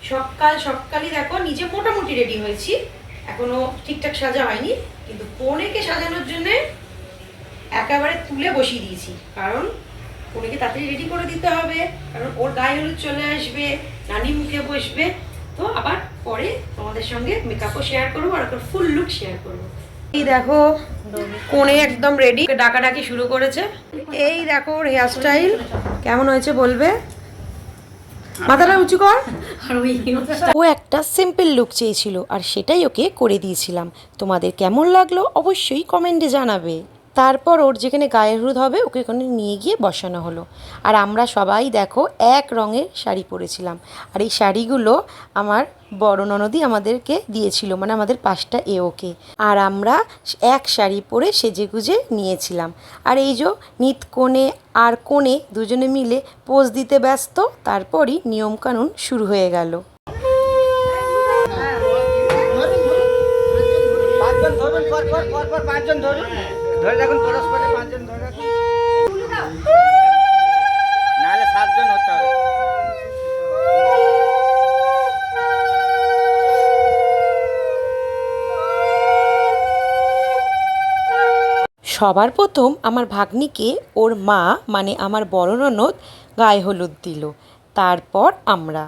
সকালই দেখো নিজে মোটামুটি রেডি হয়েছি, এখনো ঠিকঠাক সাজা হয়নি, কিন্তু কনেকে সাজানোর জন্য একেবারে তুলে বসিয়ে দিয়েছি। কারণ কনেকে তাড়াতাড়ি রেডি করে দিতে হবে, কারণ ওর গায়ে হলুদ চলে আসবে, নানি মুখে বসবে। তো আবার পরে তোমাদের সঙ্গে মেকআপও শেয়ার করবো আর একটা ফুল লুক শেয়ার করবো। এই দেখো কোণে একদম রেডি, ডাকাডাকি শুরু করেছে। এই দেখো ওর হেয়ার স্টাইল কেমন হয়েছে বলবে, মাথাটা উঁচু কর। ও একটা সিম্পল লুক চেয়েছিল আর সেটাই ওকে করে দিয়েছিলাম। তোমাদের কেমন লাগলো অবশ্যই কমেন্টে জানাবে। তারপর ওর যেখানে গায়ে হলুদ হবে ওকে ওখানে নিয়ে গিয়ে বসানো হলো। আর আমরা সবাই দেখো এক রঙের শাড়ি পরেছিলাম। আর এই শাড়িগুলো আমার বড় ননদই আমাদেরকে দিয়েছিল, মানে আমাদের 5টা এওকে। আর আমরা এক শাড়ি পরে সেজেগুজে নিয়েছিলাম। আর এই যে নিত কোণে আর কোণে দুজনে মিলে পোজ দিতে ব্যস্ত। তারপরই নিয়মকানুন শুরু হয়ে গেল। ধরে রাখুন পরস্পরে 5 জন ধরে রাখুন, নাহলে 7 জন হতে হবে। সবার প্রথম আমার ভাগ্নিকে ওর মা মানে আমার বড় ননদ গায়ে হলুদ দিল, তারপর আমরা।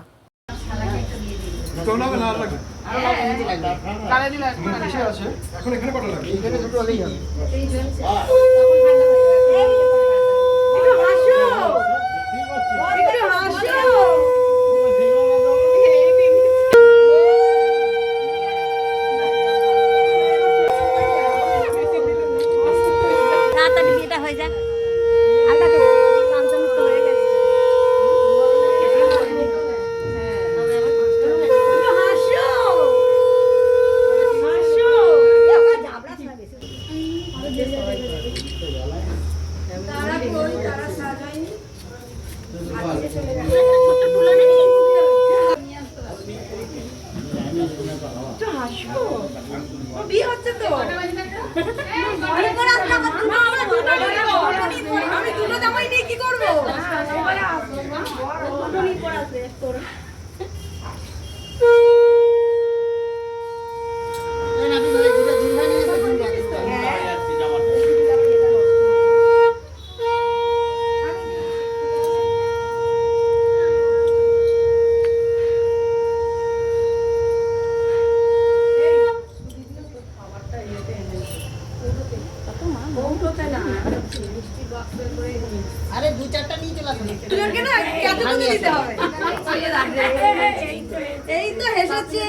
আরে 2-4টা নিয়ে চলে আসুন। তুইকে না কত করে দিতে হবে? এই তো হেসেছে,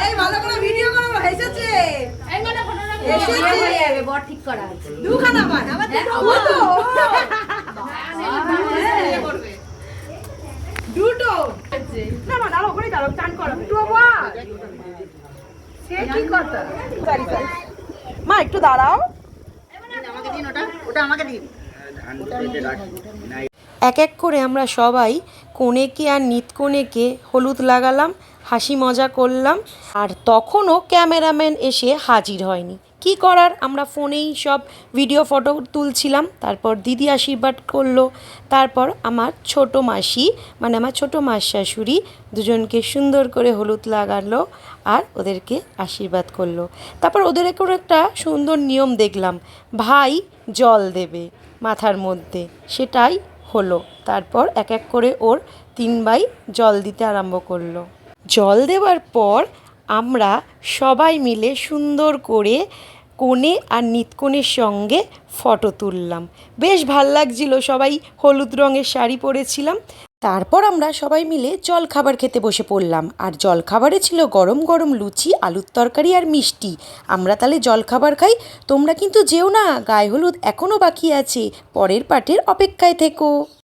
এই ভালো করে ভিডিও করো, হেসেছে, এই মানে ফটো রাখো, হেসেছে হয়ে যাবে, বড় ঠিক করা আছে দুখানা বার আবার দুটো দুটো না মা দাঁড়াও, ওখানে দাঁড়াও, টান করো দুটো বার, সে কি কথা মা একটু দাঁড়াও, আমাকে দিন, ওটা আমাকে দিন। এক এক করে আমরা সবাই কনেকে আর নিত কনেকে হলুদ লাগালাম, হাসি মজা করলাম। আর তখনও ক্যামেরাম্যান এসে হাজির হয়নি, কি করার, আমরা ফোনেই সব ভিডিও ফটো তুলছিলাম। তারপর দিদি আশীর্বাদ করলো, তারপর আমার ছোট মাসি মানে আমার ছোট মাস শাশুড়ি দুজনকে সুন্দর করে হলুদ লাগালো আর ওদেরকে আশীর্বাদ করলো। তারপর ওদের একটা সুন্দর নিয়ম দেখলাম, ভাই জল দেবে মাথার মধ্যে, সেটাই হলো। তারপর এক এক করে ওর 3 ভাই জল দিতে আরম্ভ করলো। জল দেওয়ার পর আমরা সবাই মিলে সুন্দর করে কনে আর নিতকনের সঙ্গে ফটো তুললাম, বেশ ভাল লাগছিল, সবাই হলুদ রঙের শাড়ি পরেছিলাম। তারপর আমরা সবাই মিলে জলখাবার খেতে বসে পড়লাম। আর জলখাবারে ছিল গরম গরম লুচি, আলুর তরকারি আর মিষ্টি। আমরা তাহলে জলখাবার খাই, তোমরা কিন্তু যেও না, গায়ে হলুদ এখনও বাকি আছে, পরের পার্টের অপেক্ষায় থেকো।